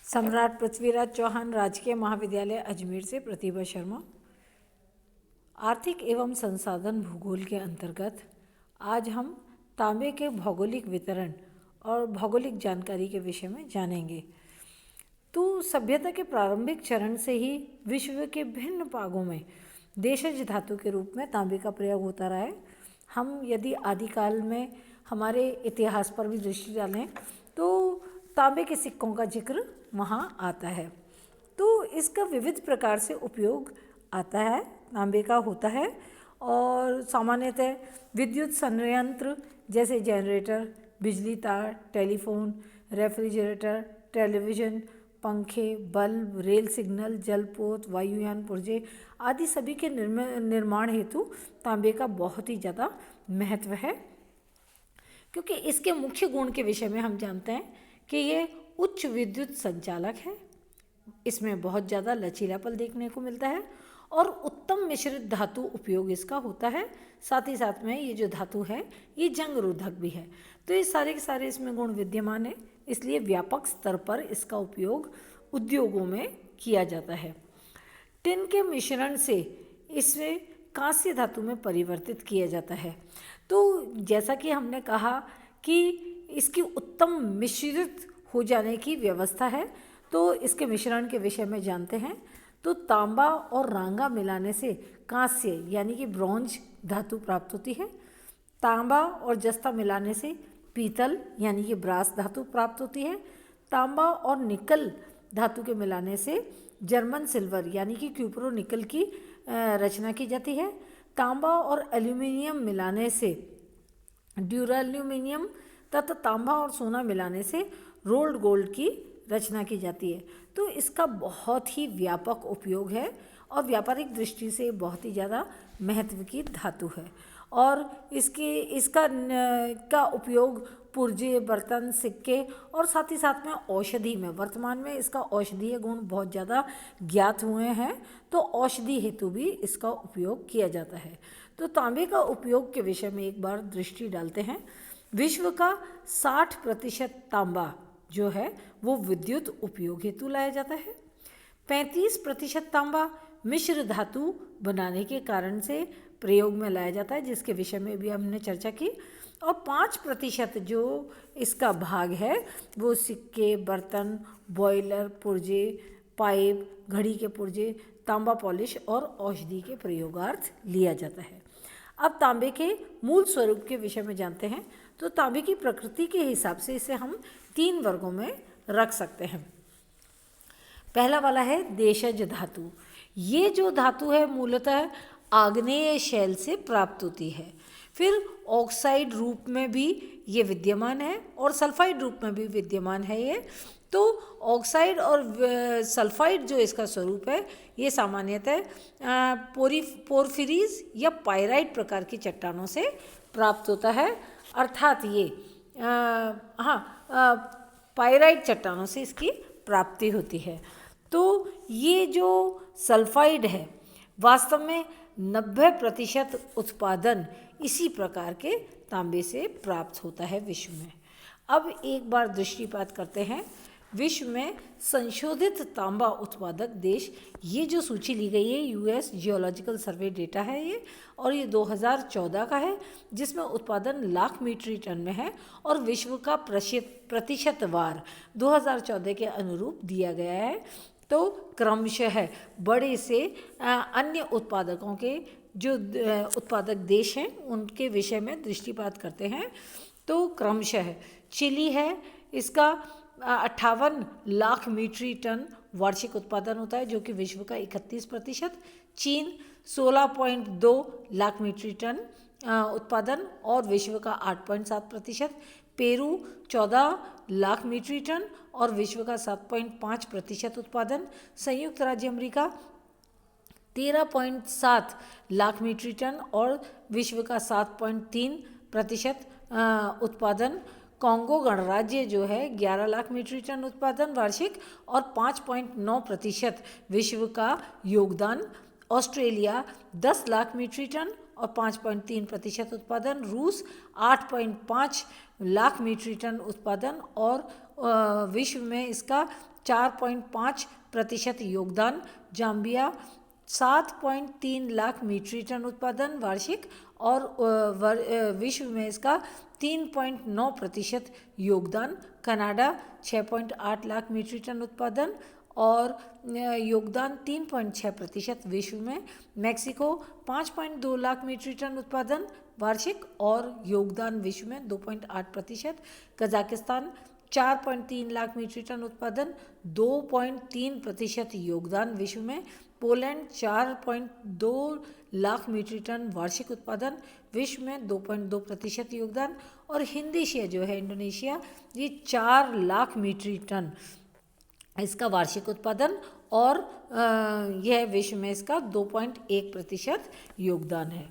सम्राट पृथ्वीराज चौहान राजकीय महाविद्यालय अजमेर से प्रतिभा शर्मा। आर्थिक एवं संसाधन भूगोल के अंतर्गत आज हम तांबे के भौगोलिक वितरण और भौगोलिक जानकारी के विषय में जानेंगे। तो सभ्यता के प्रारंभिक चरण से ही विश्व के भिन्न भागों में देशज धातु के रूप में तांबे का प्रयोग होता रहा है। हम यदि आदिकाल में हमारे इतिहास पर भी दृष्टि डालें तो तांबे के सिक्कों का जिक्र वहाँ आता है। तो इसका विविध प्रकार से उपयोग आता है, तांबे का होता है। और सामान्यतः विद्युत संयंत्र जैसे जनरेटर, बिजली तार, टेलीफोन, रेफ्रिजरेटर, टेलीविज़न, पंखे, बल्ब, रेल सिग्नल, जलपोत, वायुयान पुर्जे आदि सभी के निर्माण हेतु तांबे का बहुत ही ज़्यादा महत्व है, क्योंकि इसके मुख्य गुण के विषय में हम जानते हैं कि ये उच्च विद्युत संचालक है, इसमें बहुत ज़्यादा लचीलापन देखने को मिलता है और उत्तम मिश्रित धातु उपयोग इसका होता है। साथ ही साथ में ये जो धातु है ये जंग रोधक भी है। तो ये सारे के सारे इसमें गुण विद्यमान है, इसलिए व्यापक स्तर पर इसका उपयोग उद्योगों में किया जाता है। टिन के मिश्रण से इसे कांस्य धातु में परिवर्तित किया जाता है। तो जैसा कि हमने कहा कि इसकी उत्तम मिश्रित हो जाने की व्यवस्था है, तो इसके मिश्रण के विषय में जानते हैं। तो तांबा और रांगा मिलाने से कांस्य यानी कि ब्रॉन्ज धातु प्राप्त होती है। तांबा और जस्ता मिलाने से पीतल यानी कि ब्रास धातु प्राप्त होती है। तांबा और निकल धातु के मिलाने से जर्मन सिल्वर यानी कि क्यूप्रो निकल की रचना की जाती है। तांबा और एल्यूमिनियम मिलाने से ड्यूराल्यूमिनियम तथा तांबा और सोना मिलाने से रोल्ड गोल्ड की रचना की जाती है। तो इसका बहुत ही व्यापक उपयोग है और व्यापारिक दृष्टि से बहुत ही ज़्यादा महत्व की धातु है। और इसका उपयोग पुर्जे, बर्तन, सिक्के और साथ ही साथ में औषधि में, वर्तमान में इसका औषधीय गुण बहुत ज़्यादा ज्ञात हुए हैं, तो औषधि हेतु भी इसका उपयोग किया जाता है। तो तांबे का उपयोग के विषय में एक बार दृष्टि डालते हैं। विश्व का 60% तांबा जो है वो विद्युत उपयोग हेतु लाया जाता है। 35% तांबा मिश्र धातु बनाने के कारण से प्रयोग में लाया जाता है, जिसके विषय में भी हमने चर्चा की। और 5% जो इसका भाग है वो सिक्के, बर्तन, बॉयलर, पुर्जे, पाइप, घड़ी के पुर्जे, तांबा पॉलिश और औषधि के प्रयोगार्थ लिया जाता है। अब तांबे के मूल स्वरूप के विषय में जानते हैं। तो तांबे की प्रकृति के हिसाब से इसे हम 3 वर्गों में रख सकते हैं। पहला वाला है देशज धातु। ये जो धातु है मूलतः आग्नेय शैल से प्राप्त होती है। फिर ऑक्साइड रूप में भी ये विद्यमान है और सल्फाइड रूप में भी विद्यमान है ये। तो ऑक्साइड और सल्फाइड जो इसका स्वरूप है ये सामान्यतः पोरफिरीज या पाइराइट प्रकार की चट्टानों से प्राप्त होता है, अर्थात ये पाइराइट चट्टानों से इसकी प्राप्ति होती है। तो ये जो सल्फाइड है वास्तव में 90% उत्पादन इसी प्रकार के तांबे से प्राप्त होता है विश्व में। अब एक बार दृष्टिपात करते हैं विश्व में संशोधित तांबा उत्पादक देश। ये जो सूची ली गई है यूएस जियोलॉजिकल सर्वे डेटा है ये, और ये 2014 का है, जिसमें उत्पादन लाख मीट्रिक टन में है और विश्व का प्रतिशतवार 2014 के अनुरूप दिया गया है। तो क्रमशः बड़े से अन्य उत्पादकों के जो उत्पादक देश हैं उनके विषय में दृष्टिपात करते हैं। तो क्रमशः चिली है, इसका 58 लाख मीट्रिक टन वार्षिक उत्पादन होता है जो कि विश्व का 31%। चीन 16.2 लाख मीट्रिक टन उत्पादन और विश्व का 8.7%। पेरू 14 लाख मीट्रिक टन और विश्व का 7.5% उत्पादन। संयुक्त राज्य अमेरिका 13.7 लाख मीट्रिक टन और विश्व का 7.3% उत्पादन। कांगो गणराज्य जो है 11 लाख मीट्रिक टन उत्पादन वार्षिक और 5.9% विश्व का योगदान। ऑस्ट्रेलिया 10 लाख मीट्रिक टन और 5.3% उत्पादन। रूस 8.5 लाख मीट्रिक टन उत्पादन और विश्व में इसका 4.5% योगदान, जाम्बिया 7.3 लाख मीट्रिक टन उत्पादन वार्षिक और विश्व में इसका 3.9% योगदान, कनाडा 6.8 लाख मीट्रिक टन उत्पादन और योगदान 3.6% विश्व में, मैक्सिको 5.2 लाख मीट्रिक टन उत्पादन वार्षिक और योगदान विश्व में 2.8%, कजाकिस्तान 4.3 लाख मीट्रिक टन उत्पादन 2.3% योगदान विश्व में, पोलैंड 4.2 लाख मीट्रिक टन वार्षिक उत्पादन विश्व में 2.2% योगदान और हिंदीशिया जो है इंडोनेशिया, ये 4 लाख मीट्रिक टन इसका वार्षिक उत्पादन और यह विश्व में इसका 2.1% योगदान है।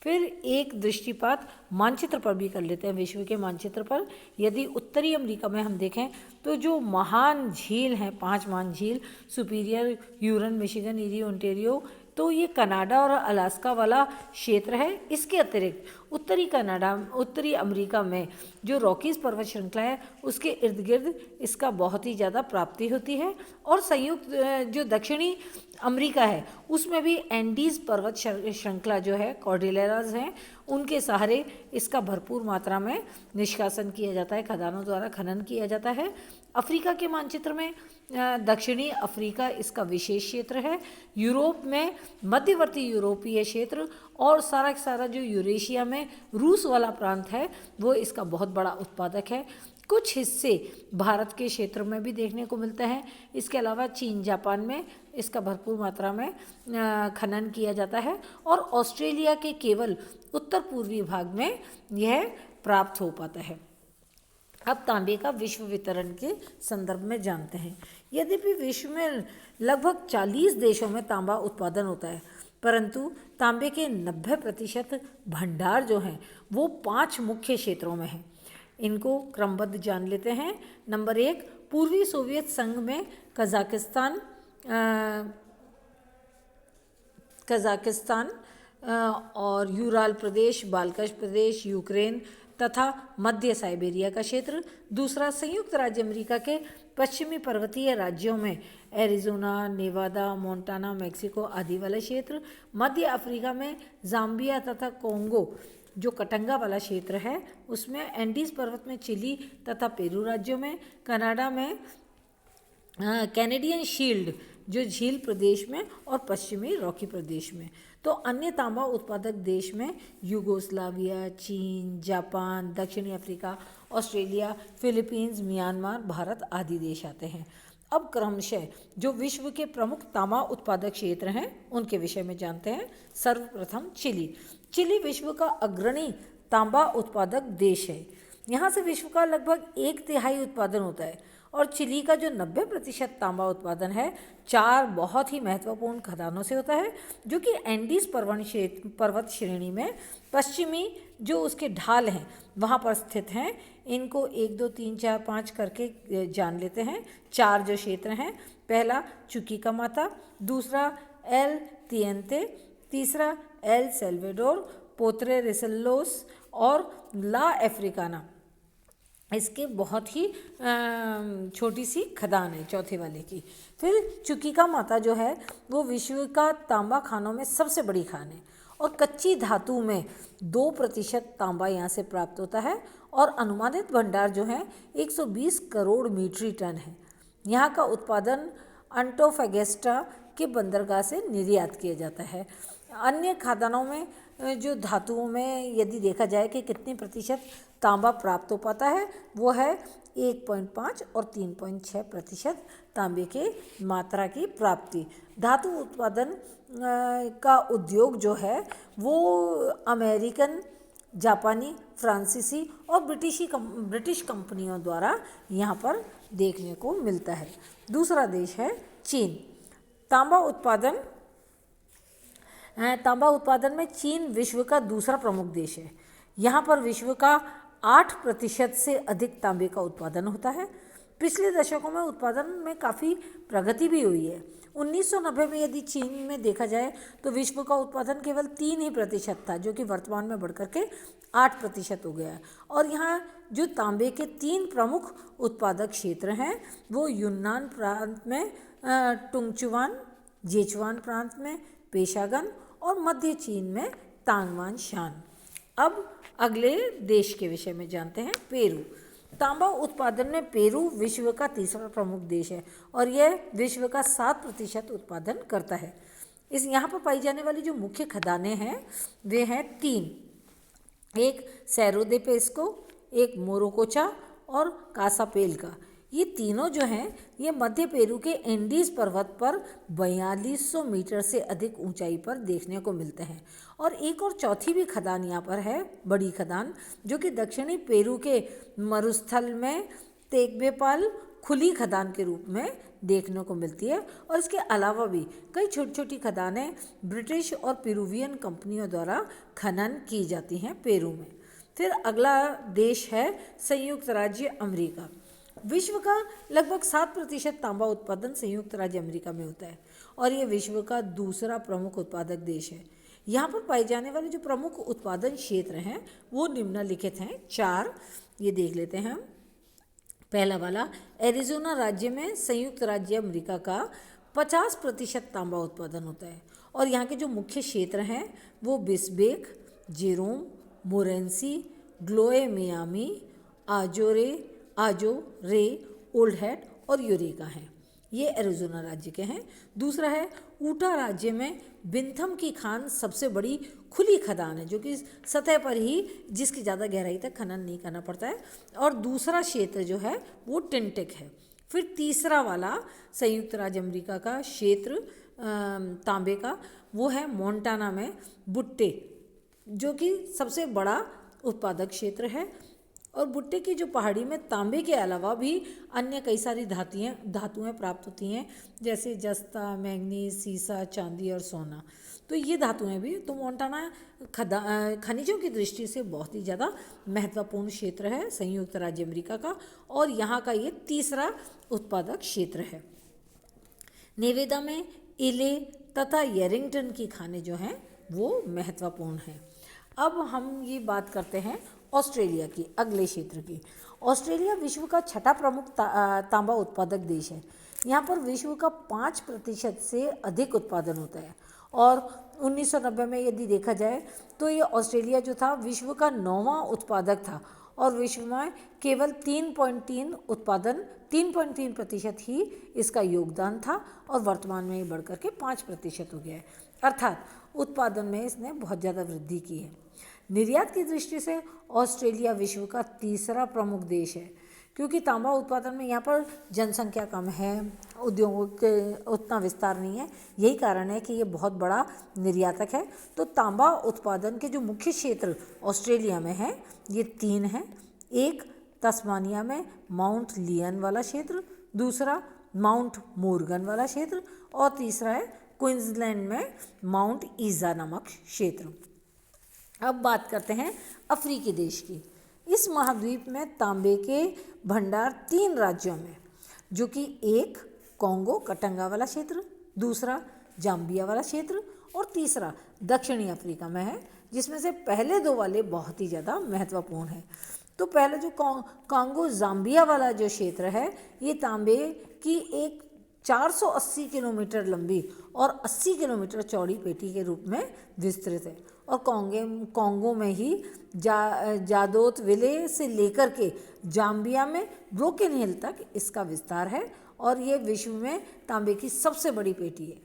फिर एक दृष्टिपात मानचित्र पर भी कर लेते हैं। विश्व के मानचित्र पर यदि उत्तरी अमेरिका में हम देखें तो जो महान झील हैं, 5 महान झील, Superior, Huron, Michigan, Erie, Ontario, तो ये कनाडा और अलास्का वाला क्षेत्र है। इसके अतिरिक्त उत्तरी अमेरिका में जो रॉकीज पर्वत श्रृंखला है उसके इर्द गिर्द इसका बहुत ही ज़्यादा प्राप्ति होती है और संयुक्त जो दक्षिणी अमेरिका है उसमें भी एंडीज पर्वत श्रृंखला जो है, कॉर्डिलेराज हैं, उनके सहारे इसका भरपूर मात्रा में निष्कासन किया जाता है, खदानों द्वारा खनन किया जाता है। अफ्रीका के मानचित्र में दक्षिणी अफ्रीका इसका विशेष क्षेत्र है। यूरोप में मध्यवर्ती यूरोपीय क्षेत्र और सारा जो यूरेशिया में रूस वाला प्रांत है वो इसका बहुत बड़ा उत्पादक है। कुछ हिस्से भारत के क्षेत्र में भी देखने को मिलते हैं। इसके अलावा चीन, जापान में इसका भरपूर मात्रा में खनन किया जाता है और ऑस्ट्रेलिया के केवल उत्तर पूर्वी भाग में यह प्राप्त हो पाता है। अब तांबे का विश्व वितरण के संदर्भ में जानते हैं। यद्यपि विश्व में लगभग 40 देशों में तांबा उत्पादन होता है, परंतु तांबे के 90% भंडार जो हैं वो 5 मुख्य क्षेत्रों में हैं। इनको क्रमबद्ध जान लेते हैं। नंबर 1, पूर्वी सोवियत संघ में कजाकिस्तान और यूराल प्रदेश, बाल्कश प्रदेश, यूक्रेन तथा मध्य साइबेरिया का क्षेत्र। दूसरा, संयुक्त राज्य अमेरिका के पश्चिमी पर्वतीय राज्यों में एरिज़ोना, नेवादा, मोंटाना, मेक्सिको आदि वाला क्षेत्र। मध्य अफ्रीका में जाम्बिया तथा कोंगो जो कटंगा वाला क्षेत्र है उसमें, एंडीज पर्वत में चिली तथा पेरू राज्यों में, कनाडा में कैनेडियन शील्ड जो झील प्रदेश में और पश्चिमी रॉकी प्रदेश में। तो अन्य तांबा उत्पादक देश में यूगोस्लाविया, चीन, जापान, दक्षिणी Africa, Australia, Philippines, Myanmar, Bharat आदि देश आते हैं। अब क्रमशः जो विश्व के प्रमुख तांबा उत्पादक क्षेत्र हैं उनके विषय में जानते हैं। सर्वप्रथम चिली विश्व का अग्रणी तांबा उत्पादक देश है। यहाँ से विश्व का लगभग 1/3 उत्पादन होता है और चिली का जो 90% तांबा उत्पादन है 4 बहुत ही महत्वपूर्ण खदानों से होता है जो कि एंडीज पर्वत श्रेणी में पश्चिमी जो उसके ढाल हैं वहाँ पर स्थित हैं। इनको 1, 2, 3, 4, 5 करके जान लेते हैं। 4 जो क्षेत्र हैं, पहला चुकीकामाता, दूसरा एल तिएंते, तीसरा एल सेल्वेडोर, पोत्रे रिसेल्लोस और ला अफ्रीकाना। इसके बहुत ही छोटी सी खदान है चौथे वाले की। फिर चुकीकामाता जो है वो विश्व का तांबा खानों में सबसे बड़ी खान है और कच्ची धातु में 2% तांबा यहाँ से प्राप्त होता है और अनुमानित भंडार जो है 120 करोड़ मीट्रिक टन है। यहाँ का उत्पादन अंटोफेगेस्टा के बंदरगाह से निर्यात किया जाता है। अन्य खादानों में जो धातुओं में यदि देखा जाए कि कितने प्रतिशत तांबा प्राप्त हो पाता है वो है 1.5 और 3.6% तांबे के मात्रा की प्राप्ति। धातु उत्पादन का उद्योग जो है वो अमेरिकन, जापानी, फ्रांसीसी और ब्रिटिश कंपनियों द्वारा यहाँ पर देखने को मिलता है। दूसरा देश है चीन। तांबा उत्पादन में चीन विश्व का दूसरा प्रमुख देश है। यहाँ पर विश्व का 8% से अधिक तांबे का उत्पादन होता है। पिछले दशकों में उत्पादन में काफ़ी प्रगति भी हुई है। 1990 में यदि चीन में देखा जाए तो विश्व का उत्पादन केवल 3% था जो कि वर्तमान में बढ़कर के 8% हो गया है। और यहाँ जो तांबे के 3 प्रमुख उत्पादक क्षेत्र हैं वो यूनान प्रांत में टुंगचुआन, जेचुआन प्रांत में पेशागन और मध्य चीन में तांगवान शान। अब अगले देश के विषय में जानते हैं, पेरू। तांबा उत्पादन में पेरू विश्व का तीसरा प्रमुख देश है और यह विश्व का 7% उत्पादन करता है। इस यहाँ पर पाई जाने वाली जो मुख्य खदानें हैं वे हैं 3, एक सेरो दे पेस्को, एक मोरोकोचा और कासापेलका। ये तीनों जो हैं ये मध्य पेरू के एंडीज पर्वत पर 4200 मीटर से अधिक ऊंचाई पर देखने को मिलते हैं। और एक और चौथी भी खदान यहाँ पर है, बड़ी खदान, जो कि दक्षिणी पेरू के मरुस्थल में तेक्वेपाल खुली खदान के रूप में देखने को मिलती है। और इसके अलावा भी कई छोटी छोटी खदानें ब्रिटिश और पेरुवियन कंपनियों द्वारा खनन की जाती हैं पेरू में। फिर अगला देश है संयुक्त राज्य अमेरिका। विश्व का लगभग 7% तांबा उत्पादन संयुक्त राज्य अमेरिका में होता है और ये विश्व का दूसरा प्रमुख उत्पादक देश है। यहाँ पर पाए जाने वाले जो प्रमुख उत्पादन क्षेत्र हैं वो निम्नलिखित हैं, 4, ये देख लेते हैं हम। पहला वाला, एरिज़ोना राज्य में संयुक्त राज्य अमेरिका का 50% तांबा उत्पादन होता है और यहाँ के जो मुख्य क्षेत्र हैं वो बिस्बेक, जेरोम, मोरेंसी, ग्लोए मियामी, आजो रे, ओल्ड हैट और यूरेका हैं। ये एरिज़ोना राज्य के हैं। दूसरा है ऊटा राज्य में बिंथम की खान सबसे बड़ी खुली खदान है, जो कि सतह पर ही, जिसकी ज़्यादा गहराई तक खनन नहीं करना पड़ता है। और दूसरा क्षेत्र जो है वो टिंटिक है। फिर तीसरा वाला संयुक्त राज्य अमेरिका का क्षेत्र तांबे का वो है मोंटाना में बुट्टे, जो कि सबसे बड़ा उत्पादक क्षेत्र है। और बुट्टे की जो पहाड़ी में तांबे के अलावा भी अन्य कई सारी धातुएं प्राप्त होती हैं, जैसे जस्ता, मैंगनीज, सीसा, चांदी और सोना। तो ये धातुएं भी, तो मोंटाना खनिजों की दृष्टि से बहुत ही ज़्यादा महत्वपूर्ण क्षेत्र है संयुक्त राज्य अमेरिका का और यहाँ का ये तीसरा उत्पादक क्षेत्र है। नेवेदा में इले तथा येरिंगटन की खानें जो हैं वो महत्वपूर्ण हैं। अब हम ये बात करते हैं ऑस्ट्रेलिया की, अगले क्षेत्र की। ऑस्ट्रेलिया विश्व का 6ठा प्रमुख तांबा उत्पादक देश है। यहाँ पर विश्व का 5% से अधिक उत्पादन होता है और 1990 में यदि देखा जाए तो ये ऑस्ट्रेलिया जो था विश्व का 9वां उत्पादक था और विश्व में केवल 3.3% ही इसका योगदान था और वर्तमान में ये बढ़कर के 5% हो गया है। अर्थात उत्पादन में इसने बहुत ज़्यादा वृद्धि की है। निर्यात की दृष्टि से ऑस्ट्रेलिया विश्व का तीसरा प्रमुख देश है, क्योंकि तांबा उत्पादन में यहाँ पर जनसंख्या कम है, उद्योगों के उतना विस्तार नहीं है, यही कारण है कि ये बहुत बड़ा निर्यातक है। तो तांबा उत्पादन के जो मुख्य क्षेत्र ऑस्ट्रेलिया में हैं ये 3 हैं। एक तस्मानिया में माउंट लियन वाला क्षेत्र, दूसरा माउंट मोर्गन वाला क्षेत्र और तीसरा है क्वींसलैंड में माउंट ईजा नामक क्षेत्र। अब बात करते हैं अफ्रीकी देश की। इस महाद्वीप में तांबे के भंडार 3 राज्यों में, जो कि एक कॉन्गो कटंगा वाला क्षेत्र, दूसरा जाम्बिया वाला क्षेत्र और तीसरा दक्षिणी अफ्रीका में है, जिसमें से पहले 2 वाले बहुत ही ज़्यादा महत्वपूर्ण हैं। तो पहले जो कॉन्गो जाम्बिया वाला जो क्षेत्र है ये तांबे की एक 480 किलोमीटर लंबी और 80 किलोमीटर चौड़ी पेटी के रूप में विस्तृत है और कॉन्गो में ही जादोत विले से लेकर के जाम्बिया में ब्रोकन हिल तक इसका विस्तार है और ये विश्व में तांबे की सबसे बड़ी पेटी है।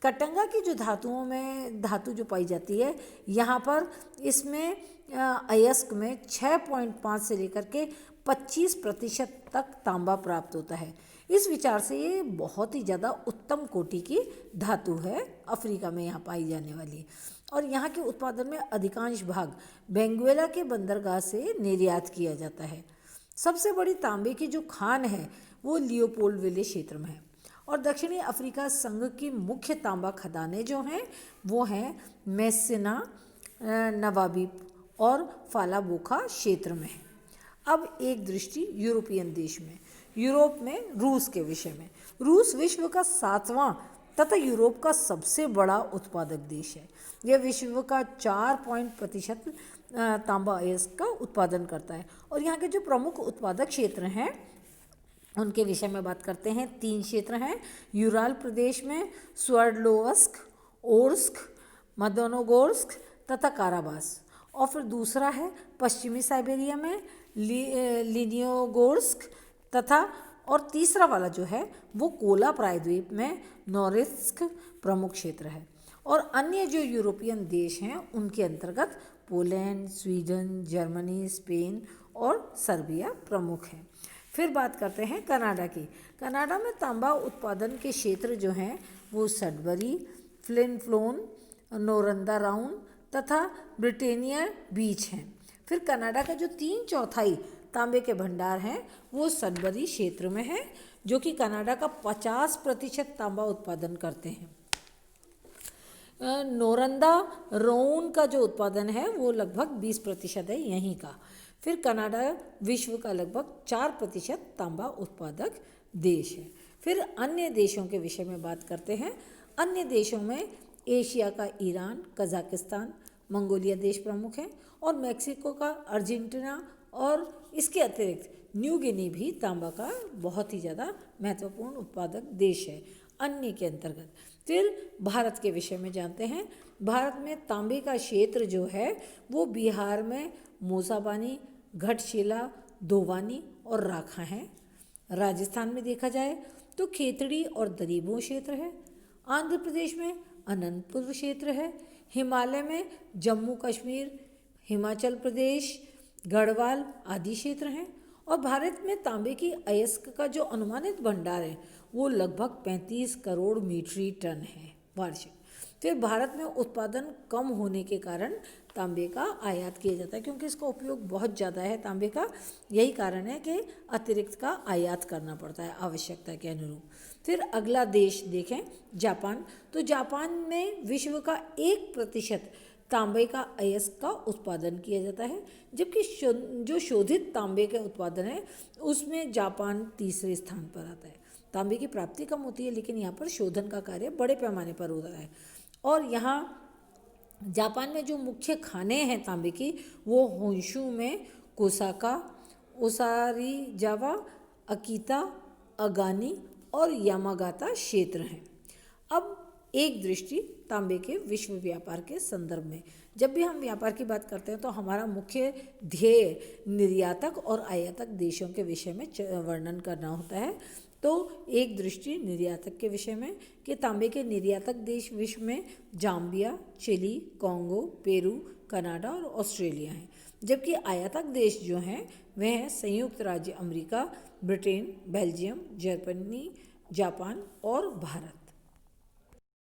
कटंगा की जो धातु जो पाई जाती है यहाँ पर इसमें अयस्क में 6.5 से लेकर के 25% तक तांबा प्राप्त होता है। इस विचार से ये बहुत ही ज़्यादा उत्तम कोटि की धातु है अफ्रीका में यहाँ पाई जाने वाली। और यहाँ के उत्पादन में अधिकांश भाग बेंगुएला के बंदरगाह से निर्यात किया जाता है। सबसे बड़ी तांबे की जो खान है वो लियोपोल्ड विले क्षेत्र में है और दक्षिणी अफ्रीका संघ की मुख्य तांबा खदानें जो हैं वो हैं मेसिना, नवाबीप और फालाबोखा क्षेत्र में है। अब एक दृष्टि यूरोपियन देश में, यूरोप में रूस के विषय में। रूस विश्व का 7वां तथा यूरोप का सबसे बड़ा उत्पादक देश है। यह विश्व का 4% तांबा अयस्क का उत्पादन करता है। और यहाँ के जो प्रमुख उत्पादक क्षेत्र हैं उनके विषय में बात करते हैं। 3 क्षेत्र हैं, यूराल प्रदेश में स्वर्डलोवस्क, ओर्स्क, मदनोगोर्स्क तथा काराबास। और फिर दूसरा है पश्चिमी साइबेरिया में लिनियोगोर्स्क तथा, और तीसरा वाला जो है वो कोला प्रायद्वीप में नोरिस्क प्रमुख क्षेत्र है। और अन्य जो यूरोपियन देश हैं उनके अंतर्गत पोलैंड, स्वीडन, जर्मनी, स्पेन और सर्बिया प्रमुख हैं। फिर बात करते हैं कनाडा की। कनाडा में तांबा उत्पादन के क्षेत्र जो हैं वो सडबरी, फ्लिन फ्लोन, नोरंदा राउंड तथा ब्रिटेनिया बीच हैं। फिर कनाडा का जो 3/4 तांबे के भंडार हैं वो सडबरी क्षेत्र में है, जो कि कनाडा का 50% तांबा उत्पादन करते हैं। नोरंदा रोन का जो उत्पादन है वो लगभग 20% है यहीं का। फिर कनाडा विश्व का लगभग 4% तांबा उत्पादक देश है। फिर अन्य देशों के विषय में बात करते हैं। अन्य देशों में एशिया का ईरान, कजाकिस्तान, मंगोलिया देश प्रमुख हैं, और मैक्सिको का अर्जेंटीना, और इसके अतिरिक्त न्यू गिनी भी तांबा का बहुत ही ज़्यादा महत्वपूर्ण उत्पादक देश है अन्य के अंतर्गत। फिर भारत के विषय में जानते हैं। भारत में तांबे का क्षेत्र जो है वो बिहार में मूसाबानी, घटशिला, धोवानी और राखा है। राजस्थान में देखा जाए तो खेतड़ी और दरीबों क्षेत्र है। आंध्र प्रदेश में अनंतपुर क्षेत्र है। हिमालय में जम्मू कश्मीर, हिमाचल प्रदेश, गढ़वाल आदि क्षेत्र हैं। और भारत में तांबे की अयस्क का जो अनुमानित भंडार है वो लगभग 35 करोड़ मीट्रिक टन है वार्षिक। फिर भारत में उत्पादन कम होने के कारण तांबे का आयात किया जाता है, क्योंकि इसका उपयोग बहुत ज़्यादा है तांबे का। यही कारण है कि अतिरिक्त का आयात करना पड़ता है आवश्यकता के अनुरूप। फिर अगला देश देखें, जापान। तो जापान में विश्व का 1% तांबे का अयस्क का उत्पादन किया जाता है, जबकि जो शोधित तांबे के उत्पादन है उसमें जापान तीसरे स्थान पर आता है। तांबे की प्राप्ति कम होती है, लेकिन यहाँ पर शोधन का कार्य बड़े पैमाने पर हो रहा है। और यहाँ जापान में जो मुख्य खाने हैं तांबे की वो होन्शु में कोसाका, ओसारीजावा, अकीता, अगानी और यामागाता क्षेत्र हैं। अब एक दृष्टि तांबे के विश्व व्यापार के संदर्भ में। जब भी हम व्यापार की बात करते हैं तो हमारा मुख्य ध्येय निर्यातक और आयातक देशों के विषय में वर्णन करना होता है। तो एक दृष्टि निर्यातक के विषय में कि तांबे के निर्यातक देश विश्व में Zambia, Chile, Congo, Peru, Canada और ऑस्ट्रेलिया हैं। जबकि आयातक देश जो हैं वह हैं संयुक्त राज्य America, Britain, Belgium, Germany, Japan और भारत।